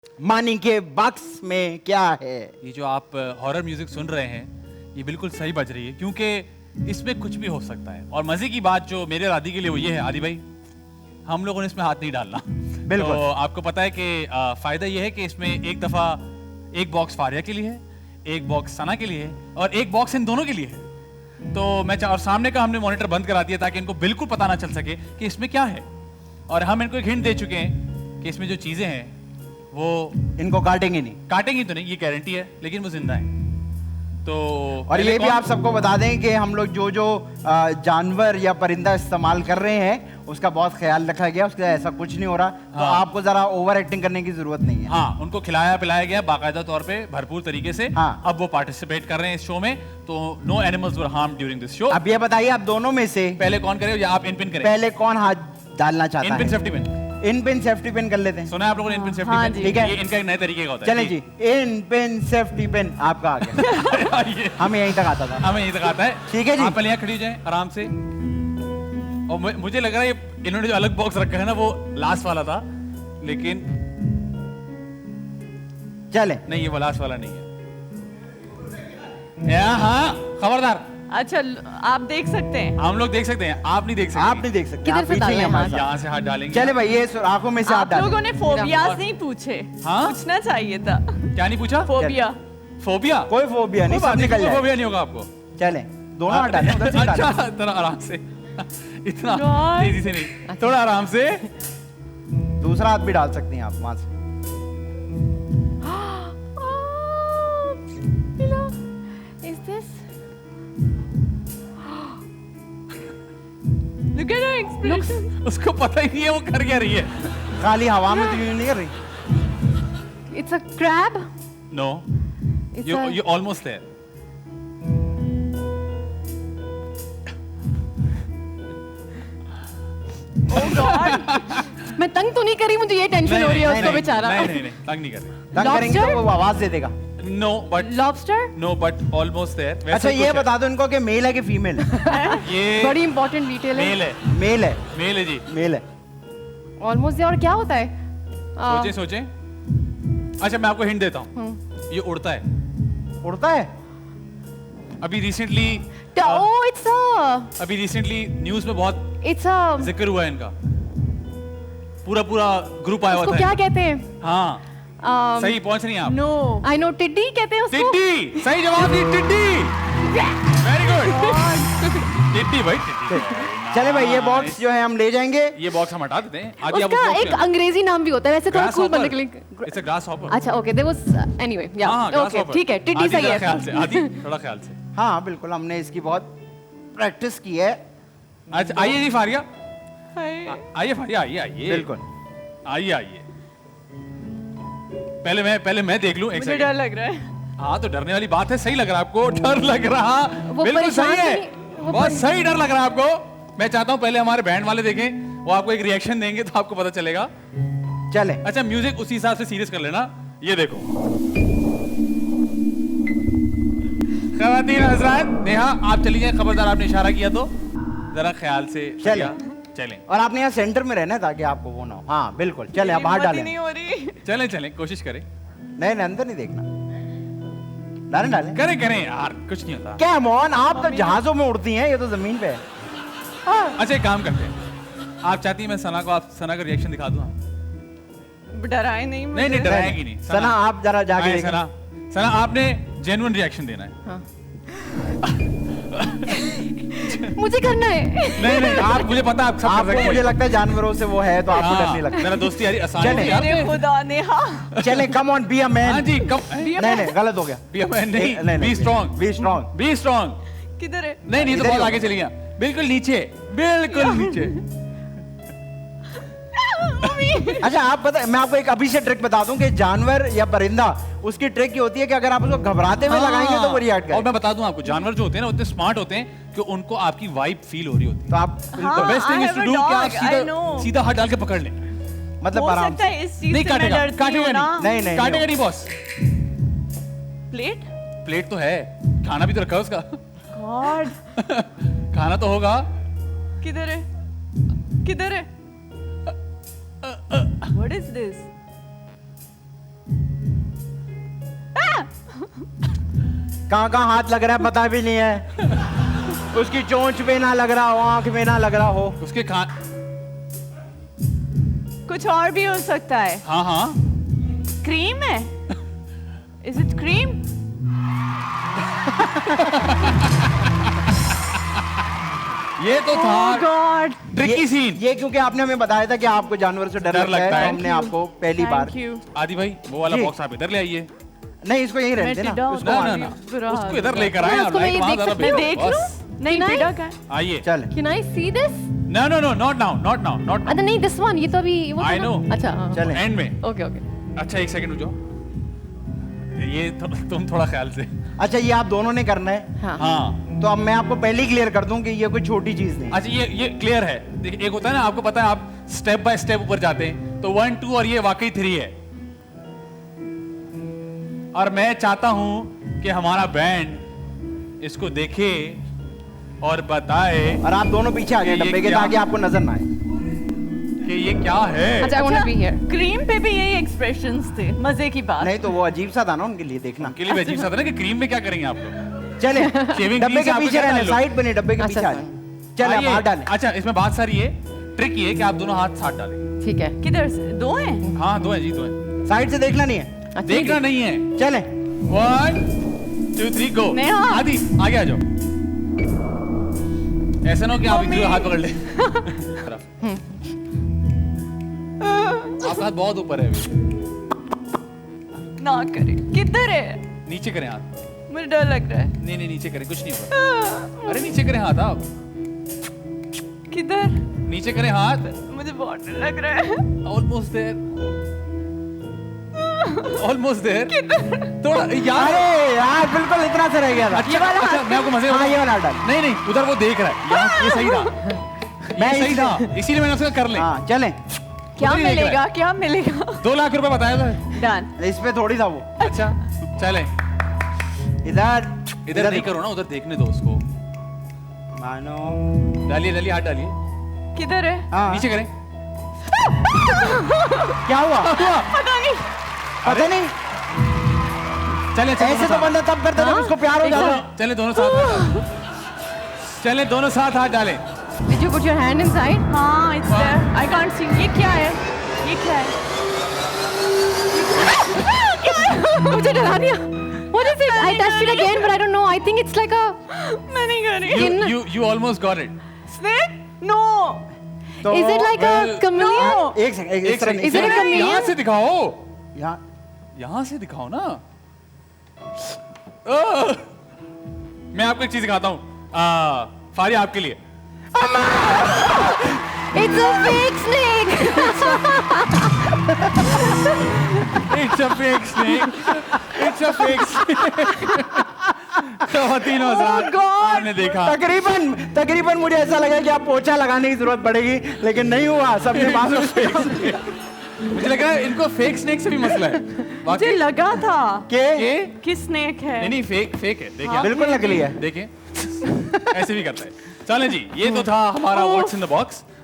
Money के बक्स में क्या है? ये जो आप हॉरर म्यूजिक सुन रहे हैं ये बिल्कुल सही बज रही है, क्योंकि इसमें कुछ भी हो सकता है। और मजे की बात जो मेरे और आदि के लिए वो ये है, आदि भाई हम लोगों ने इसमें हाथ नहीं डालना। बिल्कुल। तो आपको पता है कि फायदा ये है कि इसमें एक दफा एक बॉक्स फारिया के लिए है, एक बॉक्स सना के लिए है और एक बॉक्स इन दोनों के लिए है। तो मैं और सामने का हमने मॉनिटर बंद करा दिया ताकि इनको बिल्कुल पता ना चल सके कि इसमें क्या है। और हम इनको एक हिंट दे चुके हैं कि इसमें जो चीजें हैं वो इनको काटेंगे नहीं। काटेंगी तो नहीं, ये गारंटी है, लेकिन वो जिंदा है। तो और ये भी आप सबको बता दें कि हम लोग जो जो जानवर या परिंदा इस्तेमाल कर रहे हैं उसका बहुत ख्याल रखा गया, उसका ऐसा कुछ नहीं हो रहा। तो हाँ। आपको जरा ओवर एक्टिंग करने की जरूरत नहीं है। हाँ, उनको खिलाया पिलाया गया बाकायदा तौर पे भरपूर तरीके से। हाँ। अब वो पार्टिसिपेट कर रहे हैं इस शो में, तो no animals were harm during this show. अब ये बताइए आप दोनों में से पहले कौन करे या आप इन पिन करें? पहले कौन हाथ डालना चाहता इन पिन है? Safety pin in pin safety pin कर लेते हैं। सुना है आप लोगों ने? इन पिन सेफ्टी हाँ पिन जी। ठीक है। ये इनका एक नए तरीके का होता है। चलें जी, इन पिन सेफ्टी पिन आपका आ गया। ये हमें यहीं तक आता था। हमें यहीं तक आता है। ठीक है जी। आप पहले यहाँ खड़ी हो जाएं आराम से। और मुझे लग रहा है ये इन्होंने जो अलग बॉक्स रखा है ना वो लास्ट वाला था, लेकिन चले नहीं, ये वो लास्ट वाला नहीं है। हाँ, खबरदार, अच्छा आप देख सकते हैं। हम लोग देख सकते हैं, आप नहीं देख सकते। आप नहीं देख सकते, किधर आप से पीछे ही डालना है हमारे हाथ? साथ। यहाँ से हाथ डालेंगे। चले भाई, ये आंखों में से हाथ आप लोगों डालें। ने फोबियाज नहीं पूछे। हाँ? पूछना चाहिए था। क्या नहीं पूछा? फोबिया। फोबिया? कोई फोबिया नहीं, कोई बात सब नहीं, निकल कोई जाए। फोबिया नहीं होगा आपको। चले दोनों हाथ डालें, उधर से डालें। अच्छा, थोड़ा आराम से, इतना God। तेजी से नहीं, थोड़ा आराम से। दूसरा हाथ भी डाल सकती हैं आप वहां से। Is this? Look at her expression. उसको पता ही नहीं है वो कर क्या रही है। खाली हवा में तो यूं नहीं कर रही। It's a crab. No, It's you a- you almost there. Oh God. मैं तंग तो नहीं करी, मुझे ये टेंशन हो रही है नहीं, उसको नहीं, बेचारा। नहीं, तंग नहीं कर रही। तंग करेंगे Lobster? तो वो आवाज दे देगा। No but Lobster? Almost there. अच्छा ये बता दो इनको कि मेल है कि फीमेल है? ये बड़ी इंपॉर्टेंट डिटेल है। मेल है, मेल है, मेल है जी। मेल है। ऑलमोस्ट। और क्या होता है? सोचे सोचे। अच्छा मैं आपको हिंट देता हूँ, ये उड़ता है। उड़ता है? अभी recently Oh, it's a news में बहुत it's a जिक्र हुआ है इनका। पूरा ग्रुप आया हुआ उसको था। क्या कहते हैं? हाँ, सही पहुंच रही हैं आप। नो आई नो, टिड्डी कहते हैं उसको। टिड्डी, सही जवाब दी, टिड्डी। Very good. टिड्डी भाई, टिड्डी। चले भाई, ये बॉक्स जो है हम ले जाएंगे। ये बॉक्स हम हटा देते हैं। आदि आप उसका एक अंग्रेजी नाम भी होता है वैसे, थोड़ा कूल बनने के लिए। It's a grass hopper. अच्छा ओके, देयर वाज एनीवे या ओके ठीक है, टिड्डी सही है। ख्याल से आदि, थोड़ा ख्याल से। हाँ बिल्कुल, हमने इसकी बहुत प्रैक्टिस की है। अच्छा आइए जी फारिया, हाय। आइए फारिया, आइए बिल्कुल। आइए। पहले मैं देख लूं एक मुझे सेकंड। डर लग रहा है। हाँ तो डरने वाली बात है, सही लग रहा है आपको? डर लग रहा वो बिल्कुल परेशान सही है, तो नहीं- वो बहुत सही डर लग रहा है आपको। मैं चाहता हूँ पहले हमारे बैंड वाले देखें, वो आपको एक रिएक्शन देंगे तो आपको पता चलेगा। चले अच्छा म्यूजिक उसी हिसाब से सीरियस कर लेना। ये देखो, ख़वातीन हज़रात, नेहा आप चली जाए, खबरदार आपने इशारा किया तो जरा ख्याल से चलें। चलें और आपने यहाँ सेंटर में रहना है ताकि आपको वो ना हो। हाँ बिल्कुल, चले आप हाथ हिम्मत ही डालें। नहीं हो रही। चलें, कोशिश करें नहीं नहीं, अंदर नहीं देखना। डालें डालें। करें यार, कुछ नहीं होता। क्या मोहन, आप तो जहाजों में उड़ती हैं, ये तो जमीन पे है। अच्छा एक काम करते हैं, आप चाहती हैं मैं सना का रिएक्शन दिखा दूं? डराए नहीं मुझे। नहीं डराएगी नहीं। सना आप जरा जाके आए, देखें। सना आपने जेन्युइन रिएक्शन देना है। हाँ। मुझे करना है। नहीं आप, मुझे पता आप सब कर आपको सकते मुझे हैं। लगता है जानवरों से वो है तो आपको डर नहीं लगता। मेरा दोस्ती यारी आसान चलें। है यार। मेरे खुदा नेहा। चले come on, be a man. हाँ जी, कम नहीं गलत हो गया। नहीं, B strong, B strong. B strong. किधर है? नहीं तो इधर ही बहुत हो। आगे चली गया, बिल्कुल नीचे। अच्छा आप पता, मैं आपको एक अभी से ट्रिक बता दूं कि जानवर या परिंदा, उसकी ट्रिक ये होती है कि अगर आप उसको घबराते हुए लगाएंगे तो वो रिएक्ट और करेगा। मैं बता दूं आपको, जानवर जो होते हैं ना उतने स्मार्ट होते हैं कि उनको आपकी वाइब फील हो रही होती है। तो आप हाँ, best thing I is to have a do कि आप dog, I know। सीधा हाथ डाल के पकड़ लें। मतलब हो आराम सकता से। है इस चीज नहीं से मैं काटेगा, डरती काटेगा हूँ ना। नहीं काटेगा नहीं बॉस। प्लेट? प्लेट तो है, खाना भी तो रखा है उसका। गॉड। खाना तो होगा। किधर है? What is this? कहाँ कहाँ हाथ लग रहा है पता भी नहीं है। उसकी चोंच पे ना लग रहा हो, आंख में ना लग रहा हो। उसके खा कुछ और भी हो सकता है। हाँ हाँ क्रीम है? Is it cream? ये तो था गॉड, ट्रिकी सीन। ये क्योंकि आपने हमें बताया था कि आपको जानवर से डर लगता है, तो हमने आपको पहली बार। Thank you. आदि भाई वो वाला जी। बॉक्स आप इधर ले आइए। नहीं, इसको यहीं रहने मैं देना। टिड्डा उसको ना हो ना गया। ना बुरा उसको हाल इधर हो लेकर हाँ, आए। उसको लाइट मैं वहाँ देख ज़्यादा सकती मैं बेहतर देख है, लूं? बस। नहीं, Can I? टिड्डा का है। आइए चल। Can I see this? No no no not now not now not now। अच्छा नहीं, this one, ये तो अभी वो था I ना? know। अच्छा हाँ। चले। एंड में। Okay okay. अच्छा एक सेकंड रुक जाओ। ये तुम थोड़ा ख्याल से। अच्छा, ये आप दोनों ने करना है। हाँ हाँ तो अब मैं आपको पहले ही क्लियर कर दूं कि ये कोई छोटी चीज नहीं। अच्छा ये क्लियर है। देखिए एक होता है ना, आपको पता है आप स्टेप बाय स्टेप ऊपर जाते हैं, तो 1 2 और ये वाकई 3 है। और मैं चाहता हूं कि हमारा बैंड इसको देखे और बताए और आप दोनों पीछे आ गए ये डब्बे के, क्या? ताकि आपको नजर ना आए। कि ये क्या है। अच्छा, I wanna be here. Cream पे भी यही एक्सप्रेशंस थे। मजे की बात। नहीं तो वो अजीब सा था ना उनके लिए, देखना। के लिए भी अजीब सा था ना कि क्रीम में क्या करेंगे आप लोग। चले Shaving डब्बे cream से के आपको पीछे क्या रहना, डाले लोग? साइड पे नहीं, डब्बे के अच्छा, पीछे आ fine. चले आइए। हाथ डालें। अच्छा इसमें बात सारी ये ट्रिक ये है कि आप दोनों हाथ साथ डालें। ठीक है। किधर से? दो हैं? हाँ 2 है जी 2 है। साइड से देखना नहीं है। अच्छा, देखना नहीं है। चले 1 2 3 गो। नेहा। आदि आगे आ जाओ। ऐसा ना हो कि आप एक दूसरे का हाथ पकड़ ले। आपका हाथ बहुत ऊपर है अभी। ना करे। किधर है? नीचे करें हाथ। मुझे डर लग रहा है। नहीं नहीं नीचे करें, कुछ नहीं होगा। अरे नीचे करें हाथ आप। किधर? नीचे करें हाथ। मुझे बहुत डर लग रहा है। Almost there. Almost there. थोड़ा यार। अरे यार, बिल्कुल इतना सा रह गया था। अच्छा अच्छा मैं आपको मजे हाँ, ये वाला डाल। नहीं नहीं उधर वो देख रहा है। यहाँ ये सही था। मैं ये सही था, इसीलिए मैंने उसका कर ले। हाँ चले। क्या उधर ही देख रहा मिलेगा? क्या मिलेगा? 2 लाख रुपए बताया था। डन। इस पे थोड़ी था वो। अच्छा चले। इधर इधर नहीं करो ना, उधर देखने दो उसको। मानो। डालिए डालिए हाथ डालिए। किधर है? हाँ नीचे करें। क्या हुआ? पता नहीं। पता नहीं। चले चले ऐसे तो बंदा तब करता था जब उसको प्यार हो जाता। चले दोनों साथ हाथ डालें। चले दोनों साथ हाथ डालें। Did you put your hand inside? हाँ, it's there. I can't see. ये क्या है? ये क्या है? मुझे डरा दिया। What is it? I touched it again, but I don't know. I think it's like a मैं नहीं कर रही। You almost got it. Snake? No. तो Is it like a chameleon? No. एक सेकंड, इस तरह नहीं। Is it a chameleon? यहाँ से दिखाओ। यहाँ यहाँ से दिखाओ ना। आह! मैं आपको एक चीज दिखाता हूँ। फारिया आपके लिए। It's a fake snake. It's a fake snake. It's a fake snake. खवातीन हज़रात, आपने देखा। तकरीबन मुझे ऐसा लगा कि आप पोछा लगाने की जरूरत पड़ेगी, लेकिन नहीं हुआ। सबने बात मुझे लग रहा है इनको फेक स्नेक से भी मसला है। मुझे वाकई लगा था ये कि स्नेक है। नहीं नहीं फेक है। देखिए आप, बिल्कुल नकली है। देखिए ऐसे भी करता है। चलें जी, ये तो था हमारा व्हाट्स इन द बॉक्स।